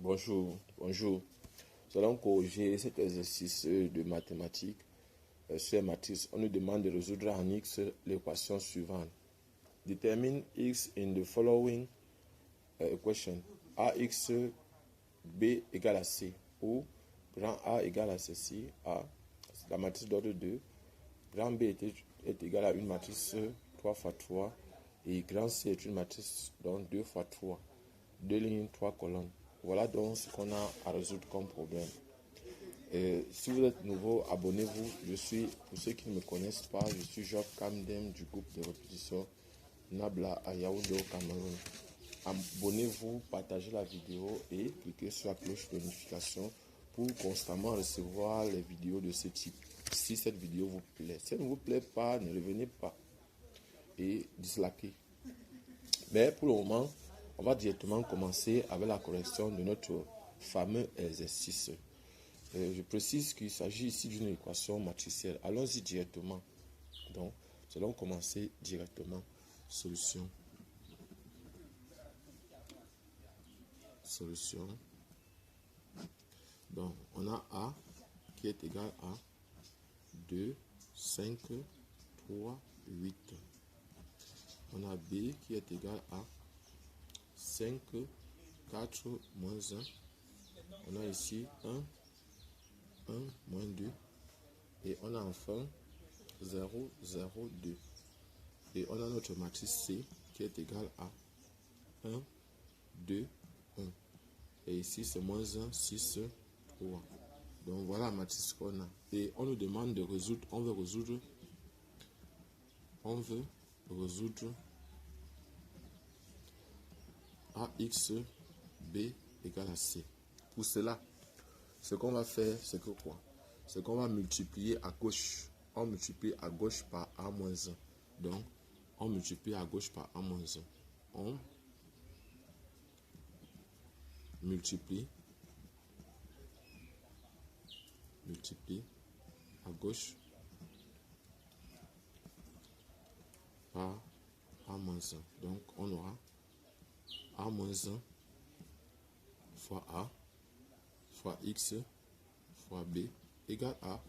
Bonjour, bonjour. Nous allons corriger cet exercice de mathématiques sur les matrices. On nous demande de résoudre en X l'équation suivante. Determine X in the following equation. AX B égale à C, où grand A égale à ceci, A, la matrice d'ordre 2, grand B est égal à une matrice 3 fois 3, et grand C est une matrice donc 2 fois 3, 2 lignes, 3 colonnes. Voilà donc ce qu'on a à résoudre comme problème. Si vous êtes nouveau, abonnez-vous. Pour ceux qui ne me connaissent pas, je suis Job Kamdem du groupe de répétition Nabla à Yaoundé au Cameroun. Abonnez-vous, partagez la vidéo et cliquez sur la cloche de notification pour constamment recevoir les vidéos de ce type. Si cette vidéo vous plaît. Si elle ne vous plaît pas, ne revenez pas et dislikez. Mais pour le moment, on va directement commencer avec la correction de notre fameux exercice. Je précise qu'il s'agit ici d'une équation matricielle. Allons-y directement. Donc, nous allons commencer directement. Solution. Solution. Donc, on a A qui est égal à 2, 5, 3, 8. On a B qui est égal à 5, 4, moins 1. On a ici 1, 1, moins 2. Et on a enfin 0, 0, 2. Et on a notre matrice C qui est égale à 1, 2, 1. Et ici c'est moins 1, 6, 3. Donc voilà la matrice qu'on a. Et on nous demande de résoudre, on veut résoudre AX B égale à C. Pour cela, ce qu'on va faire, c'est que quoi? C'est qu'on va multiplier à gauche. On multiplie à gauche par A-1. Donc, on multiplie à gauche par A-1. On multiplie à gauche par A-1. Donc, on aura A-1 fois A fois X fois B égale à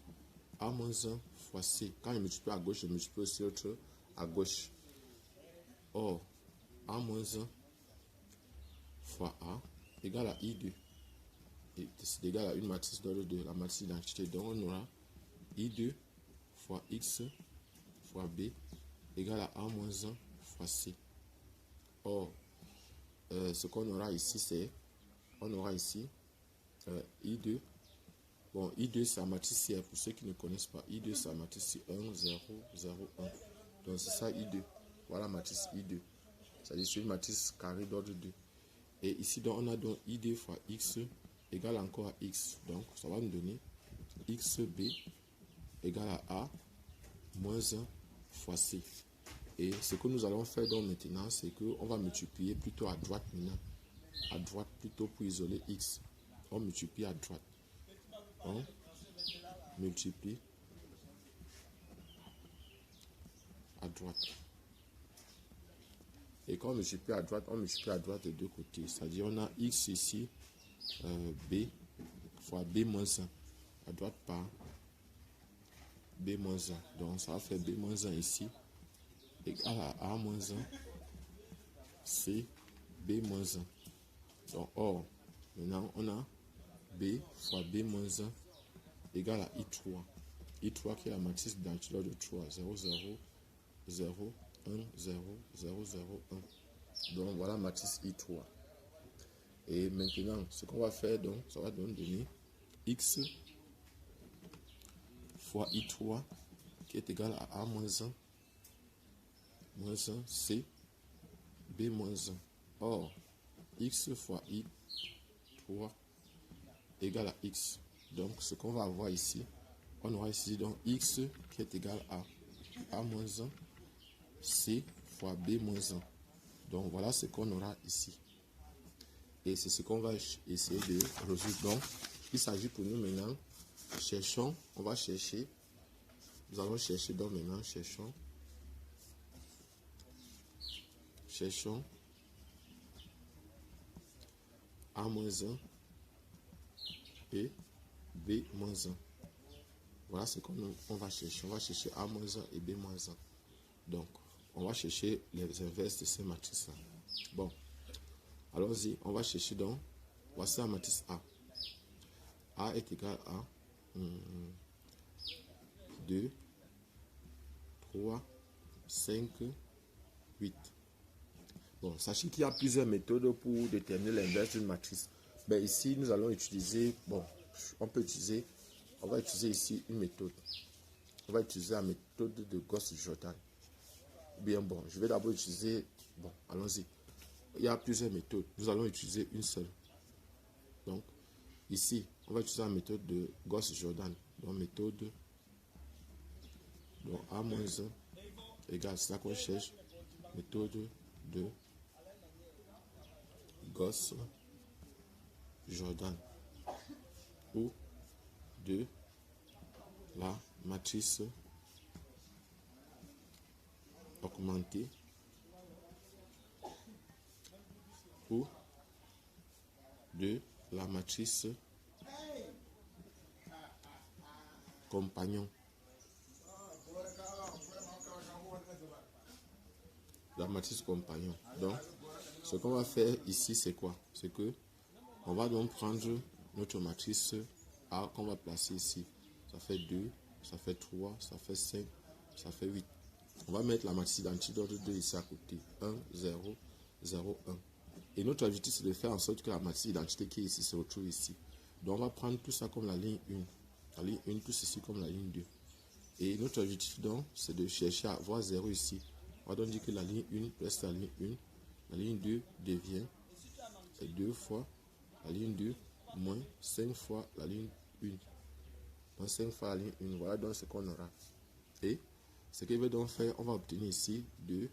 A-1 fois C. Quand je multiplie à gauche, je multiplie aussi l'autre à gauche. Or, A-1 fois A égale à I2. Et c'est égal à une matrice d'ordre 2, la matrice d'identité. Donc, on aura I2 fois X fois B égale à A-1 fois C. Or, ce qu'on aura ici, c'est, on aura ici I2. Bon, I2, c'est la matrice C. Pour ceux qui ne connaissent pas, I2, c'est la matrice C. 1, 0, 0, 1. Donc, c'est ça I2. Voilà la matrice I2. C'est-à-dire c'est une matrice carrée d'ordre 2. Et ici, donc, on a donc I2 fois X égale encore à X. Donc, ça va nous donner XB égale à A moins 1 fois C. Et ce que nous allons faire donc maintenant, c'est qu'on va multiplier plutôt à droite maintenant. À droite plutôt pour isoler X. On multiplie à droite. On multiplie à droite. Et quand on multiplie à droite de deux côtés. C'est-à-dire on a X ici, B fois B moins 1. À droite par B moins 1. Donc ça va faire B moins 1 ici. Égal à A moins 1. C B moins 1. Donc or, maintenant on a B fois B moins 1 égale à I3. I3 qui est la matrice d'identité de 3. 0, 0, 0, 1, 0, 0, 0, 1. Donc voilà la matrice I3. Et maintenant, ce qu'on va faire, donc, ça va donc donner X fois I3 qui est égal à A moins 1 moins 1 C B moins 1. Or, X fois I3 égale à X. Donc, ce qu'on va avoir ici, on aura ici donc X qui est égal à A moins 1 C fois B moins 1. Donc, voilà ce qu'on aura ici. Et c'est ce qu'on va essayer de résoudre. Donc, il s'agit pour nous maintenant, cherchons, on va chercher, nous allons chercher donc maintenant, cherchons A-1 et B moins 1. Voilà ce qu'on va chercher. On va chercher A moins 1 et B moins 1. Donc, on va chercher les inverses de ces matrices-là. Bon, allons-y. On va chercher donc, voici la matrice A. A est égal à 2, 3, 5, 8. Bon, sachez qu'il y a plusieurs méthodes pour déterminer l'inverse d'une matrice. Mais ici, nous allons utiliser, bon, on va utiliser ici une méthode. On va utiliser la méthode de Gauss-Jordan. Bien, bon, je vais d'abord utiliser, bon, allons-y. Il y a plusieurs méthodes. Nous allons utiliser une seule. Donc, ici, on va utiliser la méthode de Gauss-Jordan. Donc, méthode, donc A-1 égale, c'est ça qu'on cherche, méthode de Gauss-Jordan ou de la matrice augmentée ou de la matrice compagnon. La matrice compagnon. Donc, ce qu'on va faire ici, c'est quoi? C'est que on va donc prendre notre matrice A qu'on va placer ici. Ça fait 2, ça fait 3, ça fait 5, ça fait 8. On va mettre la matrice identique d'ordre 2 ici à côté. 1, 0, 0, 1. Et notre objectif, c'est de faire en sorte que la matrice d'identité qui est ici se retrouve ici. Donc, on va prendre tout ça comme la ligne 1. La ligne 1, tout ceci comme la ligne 2. Et notre objectif, donc, c'est de chercher à avoir 0 ici. On va donc dire que la ligne 1 reste la ligne 1. La ligne 2 devient 2 fois la ligne 2 moins 5 fois la ligne 1. Moins 5 fois la ligne 1. Voilà donc ce qu'on aura. Et ce qu'il veut donc faire, on va obtenir ici 2.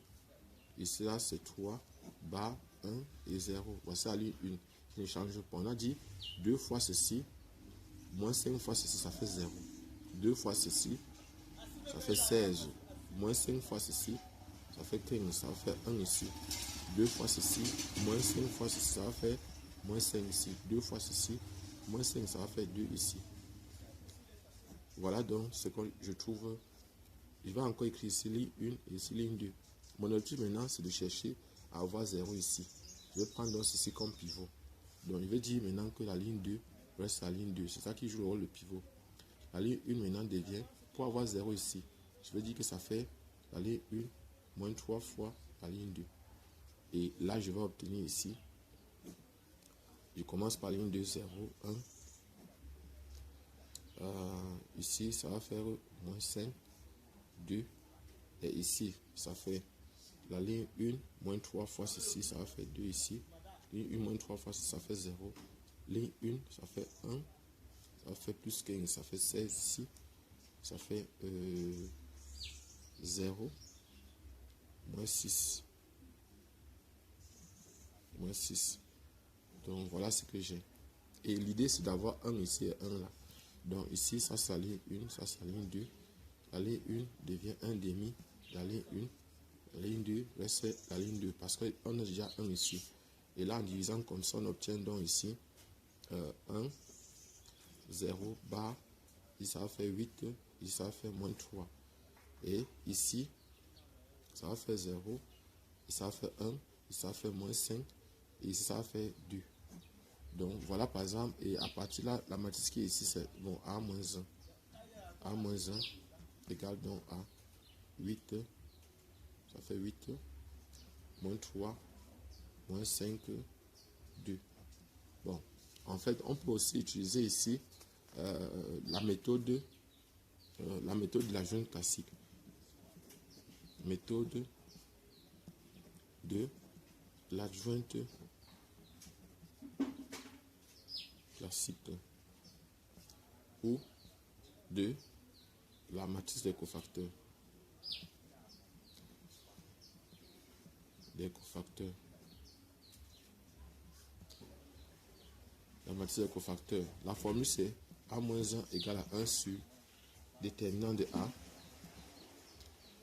Ici, là, c'est 3, bas, 1 et 0. Voici la ligne 1 qui ne change pas. On a dit 2 fois ceci, moins 5 fois ceci, ça fait 0. 2 fois ceci, ça fait 16. Moins 5 fois ceci, ça fait 15. Ça fait 1 ici. 2 fois ceci, moins 5 fois ceci, ça va faire moins 5 ici. 2 fois ceci, moins 5, ça va faire 2 ici. Voilà donc ce que je trouve. Je vais encore écrire ici ligne 1 et ici ligne 2. Mon objectif maintenant, c'est de chercher à avoir 0 ici. Je vais prendre donc ceci comme pivot. Donc, je vais dire maintenant que la ligne 2 reste la ligne 2. C'est ça qui joue le rôle de pivot. La ligne 1 maintenant devient, pour avoir 0 ici, je vais dire que ça fait la ligne 1 moins 3 fois la ligne 2. Et là, je vais obtenir ici, je commence par ligne 2, 0, 1. Ici, ça va faire moins 5, 2. Et ici, ça fait la ligne 1 moins 3 fois ceci, ça va faire 2 ici. Ligne 1 moins 3 fois ceci, ça fait 0. Ligne 1, ça fait 1. Ça fait plus 15, ça fait 16 ici. Ça fait 0. Moins 6. Moins 6. Donc voilà ce que j'ai. Et l'idée c'est d'avoir 1 ici et 1 là. Donc ici, ça c'est la ligne 1, ça c'est la ligne 2. La ligne 1 devient 1 demi. La ligne 1, la ligne 2 reste la ligne 2 parce qu'on a déjà 1 ici. Et là, en divisant comme ça, on obtient donc ici 1, 0, bas. Ici, ça va faire 8. Ici, ça va faire moins 3. Et ici, ça va faire 0. Ici, ça va faire 1. Ici, ça va faire moins 5. Et ici, ça va faire 2. Donc, voilà par exemple. Et à partir de là, la matrice qui est ici, c'est bon, A-1. A-1 égale donc à 8. Ça fait 8. Moins 3. Moins 5. 2. Bon, en fait, on peut aussi utiliser ici la méthode de la jointe classique. Méthode de la jointe classique ou de la matrice des cofacteurs. La matrice des cofacteurs. La formule c'est A-1 égale à 1 sur déterminant de A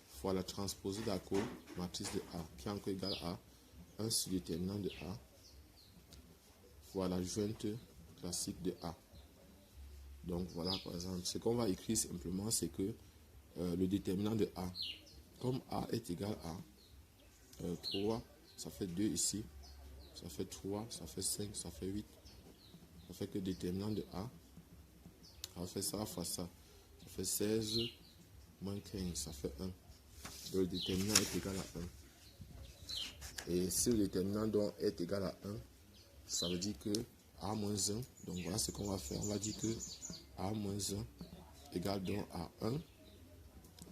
fois la transposée d'accord matrice de A qui est encore égale à 1 sur déterminant de A fois la jointe classique de A. Donc voilà, par exemple, ce qu'on va écrire simplement, c'est que le déterminant de A, comme A est égal à 3, ça fait 2 ici, ça fait 3, ça fait 5, ça fait 8. Ça fait que le déterminant de A, ça fait ça fois ça. Ça fait 16 moins 15, ça fait 1. Donc le déterminant est égal à 1. Et si le déterminant donc est égal à 1, ça veut dire que A moins 1, donc voilà ce qu'on va faire. On va dire que A moins 1 égale donc à 1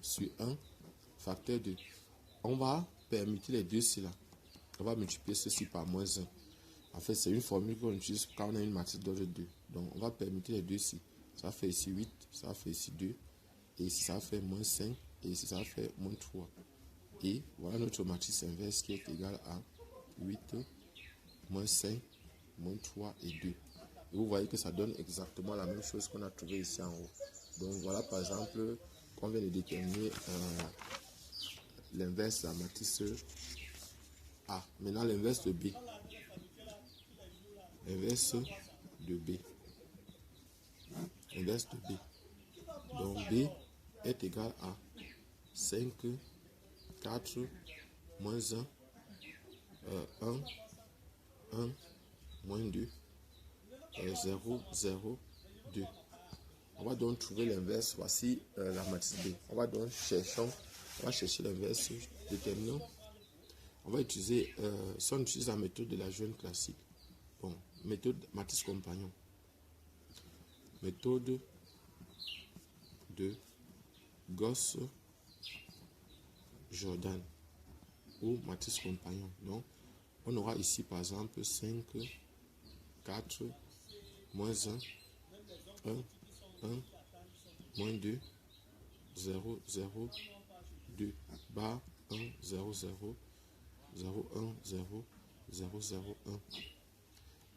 sur 1 facteur 2. On va permuter les deux ci là. On va multiplier ceci par moins 1. En fait, c'est une formule qu'on utilise quand on a une matrice d'ordre 2. Donc, on va permuter les deux ci. Ça fait ici 8, ça fait ici 2. Et ici, ça fait moins 5. Et ici, ça fait moins 3. Et voilà notre matrice inverse qui est égale à 8, moins 5, moins 3 et 2. Et vous voyez que ça donne exactement la même chose qu'on a trouvé ici en haut. Donc, voilà par exemple qu'on vient de déterminer l'inverse de la matrice A. Maintenant, l'inverse de B. Inverse de B. Inverse de B. Donc B est égal à 5, 4, moins 1, 1, 1, moins 2, 0, 0, 2. On va donc trouver l'inverse. Voici la matrice B. On va donc chercher l'inverse déterminant. On va utiliser, si on utilise la méthode de la jeune classique, bon, méthode matrice compagnon, méthode de Gauss-Jordan ou matrice compagnon. Donc, on aura ici par exemple 5, 4, moins 1, 1, 1, moins 2, 0, 0, 2, bas 1, 0, 0, 0, 1, 0, 0, 0, 1.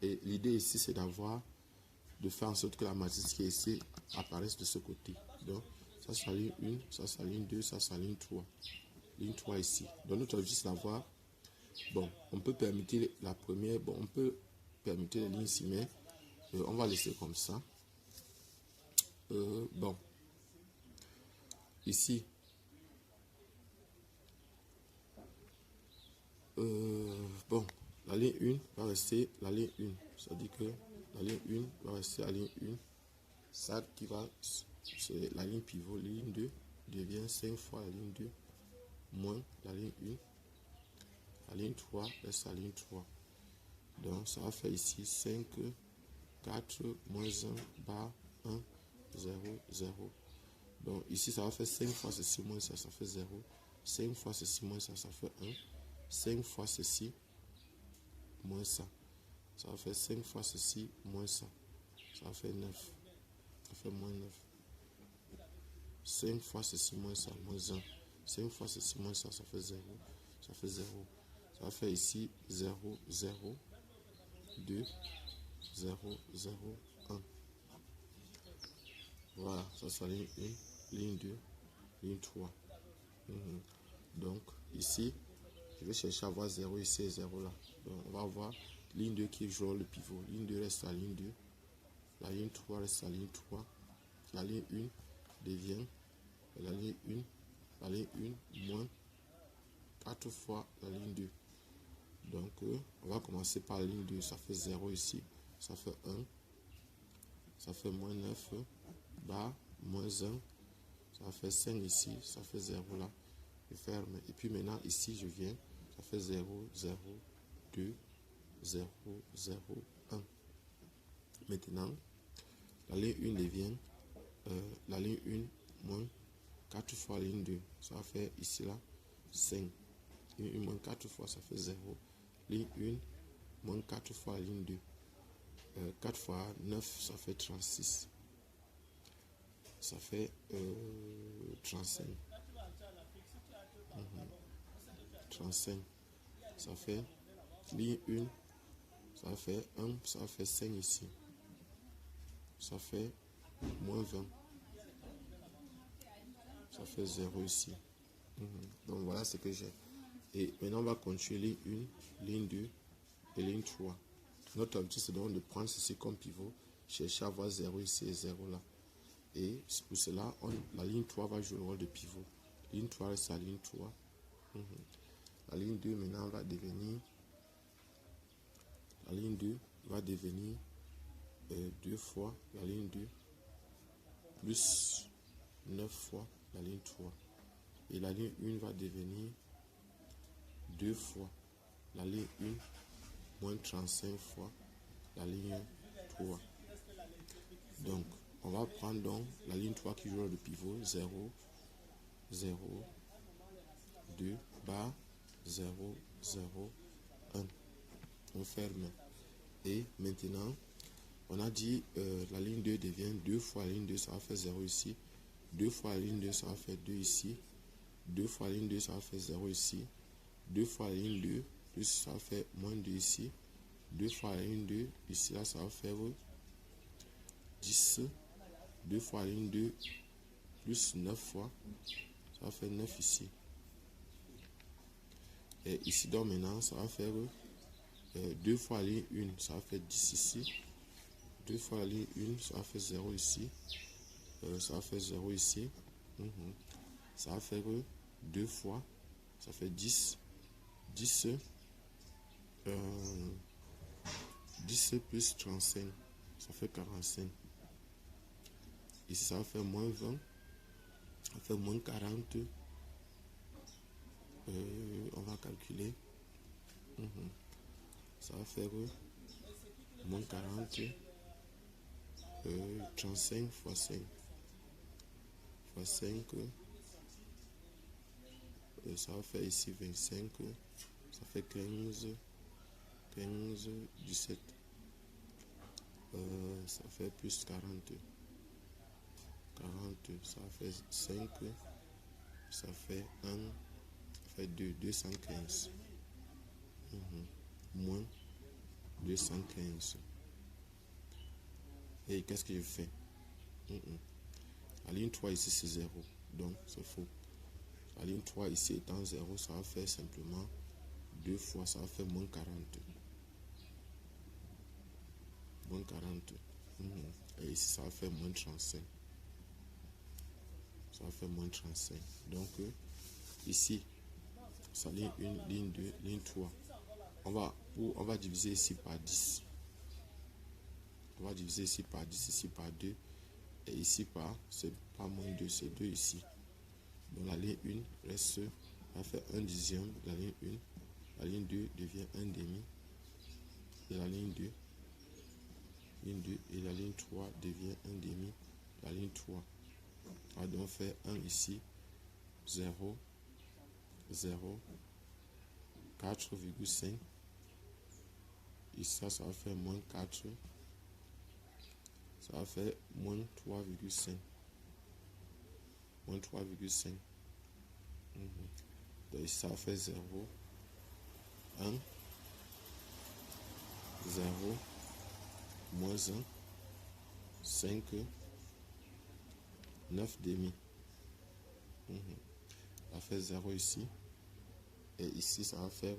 Et l'idée ici, c'est de faire en sorte que la matrice qui est ici apparaisse de ce côté. Donc, ça c'est la ligne 1, ça c'est la ligne 2, ça c'est la ligne 3. Ligne 3 ici. Donc, notre objectif, c'est d'avoir, bon, on peut permuter la première, bon, on peut permuter les lignes ici, mais on va laisser comme ça. Bon, ici, bon, la ligne 1 va rester la ligne 1. C'est-à-dire que la ligne 1 va rester la ligne 1. Ça qui va, c'est la ligne pivot, la ligne 2 devient 5 fois la ligne 2 moins la ligne 1. La ligne 3 reste la ligne 3. Donc ça va faire ici 5, 4, moins 1, bas 1, 0, 0. Donc ici ça va faire 5 fois ceci moins ça, ça fait 0. 5 fois ceci moins ça, ça fait 1. 5 fois ceci moins ça. Ça va faire 5 fois ceci moins ça. Ça va faire 9. Ça fait moins 9. 5 fois ceci moins ça, moins 1. 5 fois ceci moins ça, ça fait 0. Ça fait 0. Ça va faire ici 0, 0, 2, 0, 0, 1. Voilà, ça c'est la ligne 1, ligne 2, ligne 3. Donc ici, je vais chercher à avoir 0 ici et 0 là. Donc on va avoir ligne 2 qui joue le pivot. Ligne 2 reste la ligne 2. La ligne 3 reste la ligne 3. La ligne 1 devient la ligne 1. La ligne 1 moins 4 fois la ligne 2. Donc on va commencer par la ligne 2. Ça fait 0 ici. Ça fait 1. Ça fait moins 9. Bas, moins 1. Ça fait 5 ici. Ça fait 0 là. Je ferme. Et puis maintenant ici je viens. Ça fait 0, 0, 2, 0, 0, 1. Maintenant, la ligne 1 devient la ligne 1 moins 4 fois la ligne 2. Ça va faire ici là 5. Ligne 1 moins 4 fois, ça fait 0. Ligne 1 moins 4 fois la ligne 2. 4 fois 9, ça fait 36. Ça fait 35. 35. Ça fait ligne 1. Ça fait 1. Ça fait 5 ici. Ça fait moins 20. Ça fait 0 ici. Donc voilà ce que j'ai. Et maintenant on va continuer ligne 1, ligne 2 et ligne 3. Notre objectif c'est donc de prendre ceci comme pivot chercher à avoir 0 ici et 0 là. Et pour cela, la ligne 3 va jouer le rôle de pivot. La ligne 3 reste la ligne 3. La ligne 2 maintenant va devenir, la ligne 2 va devenir 2 fois la ligne 2 plus 9 fois la ligne 3. Et la ligne 1 va devenir 2 fois la ligne 1 moins 35 fois la ligne 3. Donc, on va prendre donc la ligne 3 qui joue le pivot 0, 0, 2, bas, 0, 0, 1. On ferme. Et maintenant, on a dit la ligne 2 devient 2 fois la ligne 2, ça va faire 0 ici. 2 fois la ligne 2, ça va faire 2 ici. 2 fois la ligne 2, ça va faire 0 ici. 2 fois la ligne 2, plus ça va faire moins 2 ici. 2 fois la ligne 2, ici là, ça va faire 10. 2 fois la ligne 2, plus 9 fois, ça va faire 9 ici. Et ici, donc maintenant, ça va faire 2 fois la ligne 1, ça va faire 10 ici. 2 fois la ligne 1, ça va faire 0 ici. Ça va faire 0 ici. Ça va faire 2 fois, ça fait 10. 10, 10 plus 35, ça fait 45. Ici, ça va faire moins 20, ça fait moins 40. On va calculer. Ça va faire moins 40. 35 fois 5. Fois 5. Ça va faire ici 25. Ça fait 15. 15, 17. Ça fait plus 40. 40, ça fait 5. Ça fait 1. Ça fait 2. 215. Moins 215. Et qu'est-ce que je fais? La ligne 3 ici c'est 0. Donc c'est faux. La ligne 3 ici étant 0, ça va faire simplement 2 fois, ça va faire moins 40. Moins 40. Et ici ça va faire moins 35. Ça va faire moins 35. Donc ici, ça ligne 1, ligne 2, ligne 3. On va diviser ici par 10. On va diviser ici par 10, ici par 2. Et ici par, c'est pas moins 2, c'est 2 ici. Donc la ligne 1 reste, va faire 1 dixième de la ligne 1. La ligne 2 devient 1 demi. Et la ligne 2, et la ligne 3 devient 1 demi. La ligne 3. On va donc faire 1 ici. 0, 0, 4,5. Ici, ça va faire moins 4. Ça va faire moins 3,5. Moins 3,5. Donc ici, ça va faire 0, 1, 0, moins 1, 5, 9 demi. Ça va faire 0 ici. Et ici, ça va faire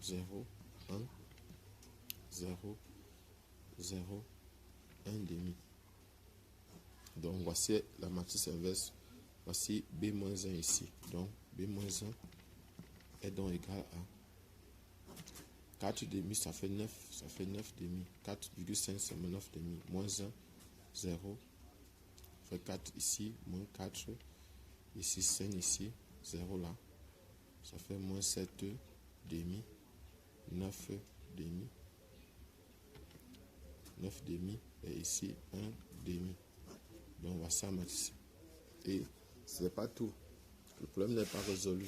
0, 1, 0, 0, 1 demi. Donc voici la matrice inverse. Voici B-1 ici. Donc B-1 est donc égal à 4 demi, ça fait 9. Ça fait 9 demi. 4,5 c'est 9 demi. Moins 1, 0. Ça fait 4 ici. Moins 4. Ici 5 ici. 0 là. Ça fait moins 7 demi. 9 demi. 9 demi. Et ici 1 demi. Donc voici la matrice. Et ce n'est pas tout. Le problème n'est pas résolu.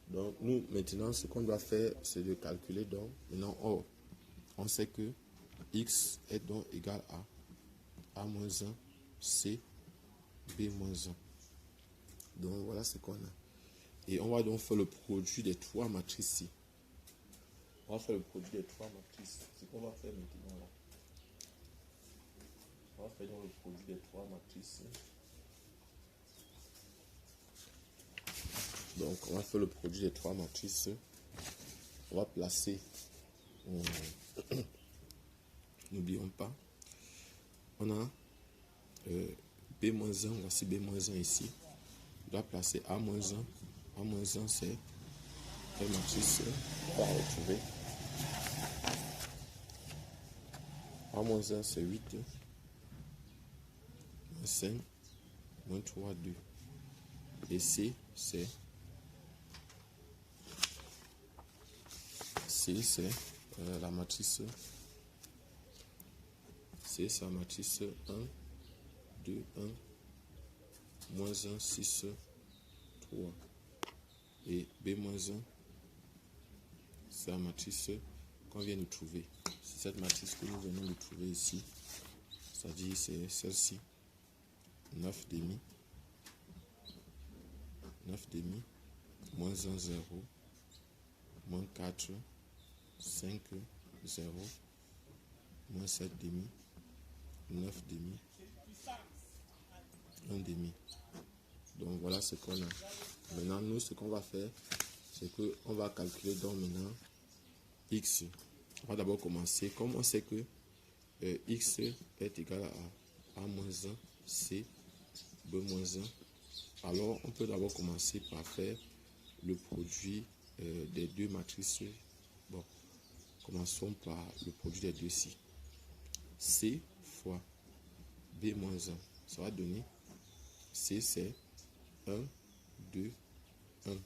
Donc nous maintenant ce qu'on doit faire c'est de calculer. Donc maintenant on sait que x est donc égal à A-1 C B-1. Donc voilà ce qu'on a. Et on va donc faire le produit des trois matrices ici. On va faire le produit des trois matrices. C'est ce qu'on va faire maintenant là. On va faire donc le produit des trois matrices. Donc on va faire le produit des trois matrices. On va placer. N'oublions pas. On a B-1, voici B-1 ici. Je dois placer A-1. A-1, c'est la matrice. On va retrouver. A-1, c'est 8. Moins 5. Moins 3, 2. Et C, c'est la matrice. C, c'est la matrice 1, 2, 1. Moins 1, 6, 3. Et B-1, c'est la matrice qu'on vient de trouver. C'est cette matrice que nous venons de trouver ici. C'est-à-dire c'est celle-ci. 9 demi. 9 demi. Moins 1, 0. Moins 4, 5, 0. Moins 7 demi. 9 demi. 1 demi. Donc voilà ce qu'on a. Maintenant, nous, ce qu'on va faire, c'est qu'on va calculer donc maintenant x. On va d'abord commencer. Comme on sait que x est égal à A-1, C, B-1, alors on peut d'abord commencer par faire le produit des deux matrices. Bon, commençons par le produit des deux ci. C fois B-1, ça va donner C, c'est 1, 2, 1.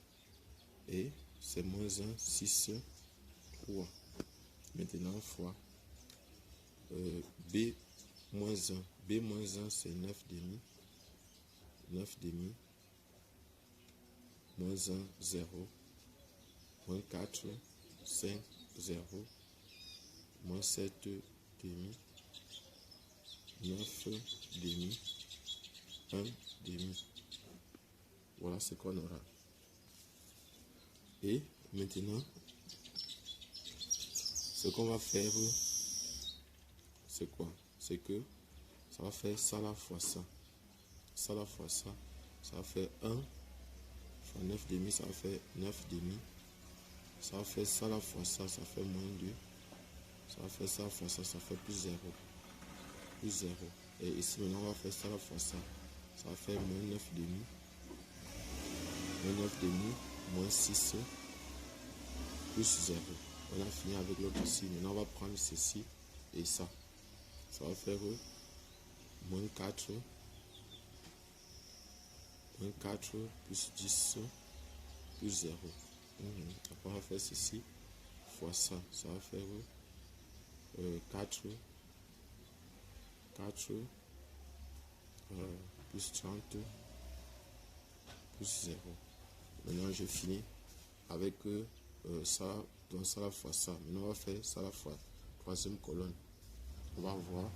Et c'est moins 1, 6, 3. Maintenant, fois B moins 1. B moins 1, c'est 9 demi. 9 demi. Moins 1, 0. Moins 4, 5, 0. Moins 7 demi. 9 demi. 1 demi. Voilà ce qu'on aura. Et maintenant, ce qu'on va faire, c'est quoi? C'est que ça va faire ça la fois ça. Ça la fois ça. Ça va faire 1 fois 9 demi, ça va faire 9 demi. Ça va faire ça la fois ça, ça fait moins 2. Ça va faire ça fois ça, ça fait plus 0. Plus 0. Et ici maintenant, on va faire ça la fois ça. Ça va faire moins 9 demi. Moins 9 demi, moins 6, plus 0. On a fini avec l'autre ici. Maintenant, on va prendre ceci et ça. Ça va faire moins 4. Moins 4 plus 10 plus 0. Après, on va faire ceci fois ça. Ça va faire 4. 4 plus 30 plus 0. Maintenant, je finis avec ça, donc ça la fois ça. Maintenant, on va faire ça la fois troisième colonne. On va voir.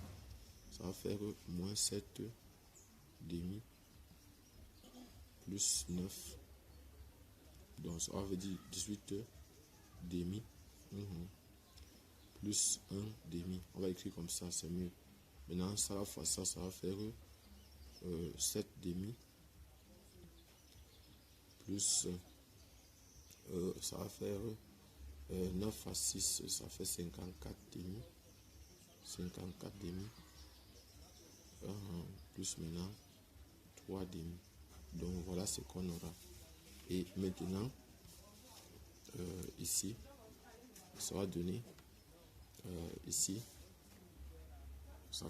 Ça va faire moins 7 demi plus 9. Donc, ça veut dire 18 demi. Plus 1 demi. On va écrire comme ça, c'est mieux. Maintenant, ça la fois ça, ça va faire 7 demi. Plus ça va faire 9 à 6, ça fait 54 demi. 54 demi. Plus maintenant 3 demi. Donc voilà ce qu'on aura. Et maintenant, ici, ça va donner ici, ça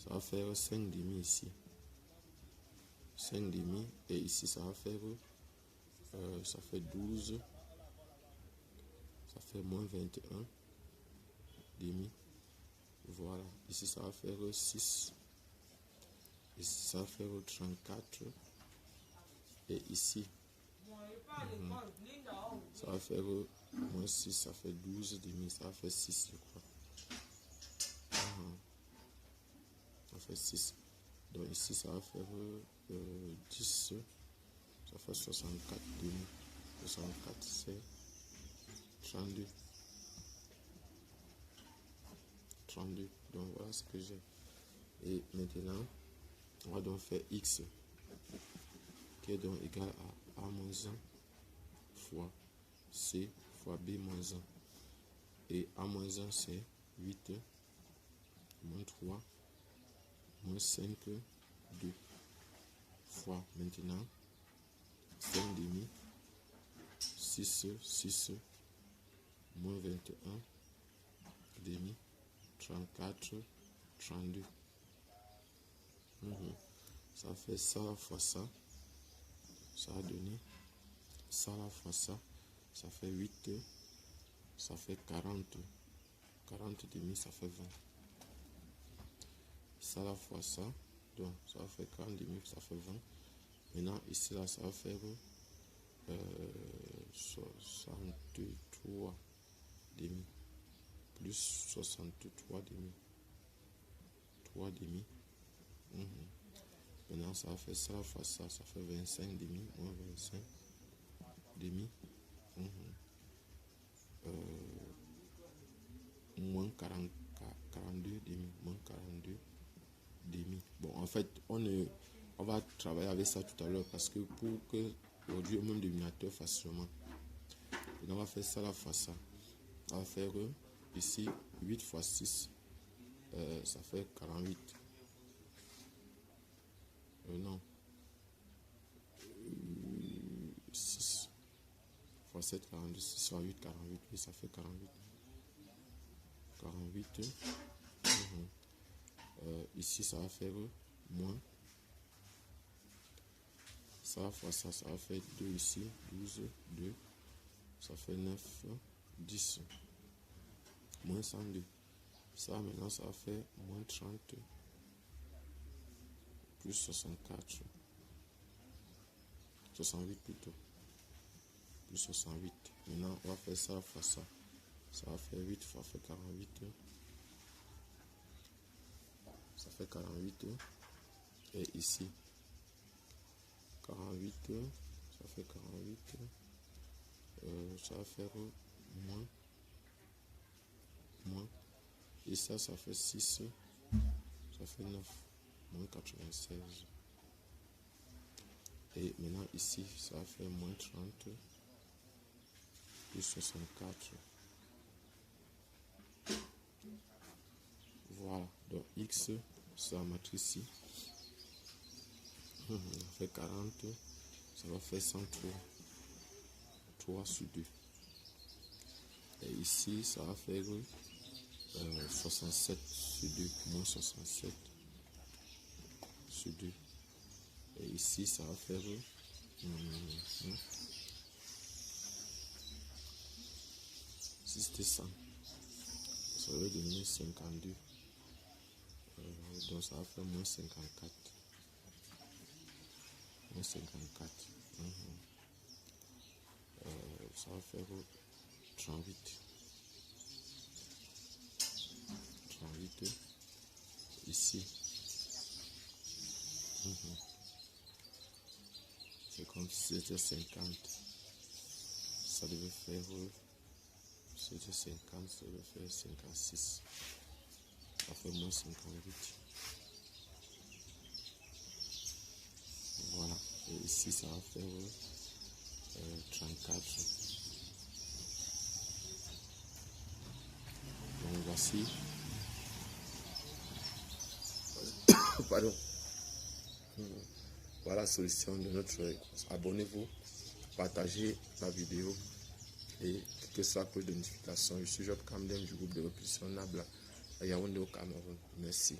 va faire 5 demi ici. 5 demi. Et ici, ça va faire ça fait 12. Ça fait moins 21 demi. Voilà. Ici, ça va faire 6. Ici, ça va faire 34. Et ici, ça va faire moins 6. Ça fait 12 demi. Ça va faire 6, je crois. Ça fait 6. Donc ici, ça va faire 10. Ça fait 64 demi. 64, c'est 32. 32. Donc voilà ce que j'ai. Et maintenant, on va donc faire x qui est donc égal à A-1 fois C fois B-1. Et A-1 c'est 8. moins 3, moins 5, 2, fois maintenant 5 demi, 6, 6, moins 21, demi, 34, 32. Ça fait ça fois ça, ça a donné ça la fois ça, ça fait 8, ça fait 40, 40 demi, ça fait 20. Ça la fois ça, donc ça va faire 40 demi, ça fait 20. Maintenant ici là, ça va faire 63 demi, plus 63 demi, 3 demi. Maintenant ça va faire ça fois ça, ça fait 25 demi, moins 25 demi, moins 42 demi, moins 42 demi. Bon, en fait, on va travailler avec ça tout à l'heure parce que pour que produire même dénominateur facilement, on va faire ça la fois ça. On va faire ici 8 fois 6, ça fait 48. Non. 6 fois 7, 42, 6 fois 8, 48. Et ça fait 48. 48. Ici, ça va faire moins. Ça fois ça, ça va faire 2 ici. 12, 2. Ça fait 9, 10. Moins 102. Ça, maintenant, ça va faire moins 30. Plus 64. 68 plutôt. Plus 68. Maintenant, on va faire ça fois ça. Ça va faire 8 fois fait 48. Ça fait 48. Et ici, 48. Ça fait 48. Ça va faire moins. Et ça fait 6. Ça fait 9. Moins 96. Et maintenant ici, ça va faire moins 30. Plus 64. Voilà. Donc X, c'est la matrice ici. Ça fait 40. Ça va faire 103. 3 sur 2. Et ici, ça va faire 67 sur 2. Moins 67 sur 2. Et ici, ça va faire 6 c'était 100. Ça va devenir 52. Donc ça va faire moins 54. Moins 54. Ça va faire 38. 38. Ici. C'est comme si c'était 50. Ça devait faire... C'était 50, ça devait faire 56. Ça fait moins 58. Voilà. Et ici, ça va faire 34. Donc voici. Pardon. Voilà la solution de notre réponse. Abonnez-vous, partagez la vidéo et cliquez sur la cloche de notification. Je suis Job Camden du groupe de répétition Nabla à Yaoundé au Cameroun. Merci.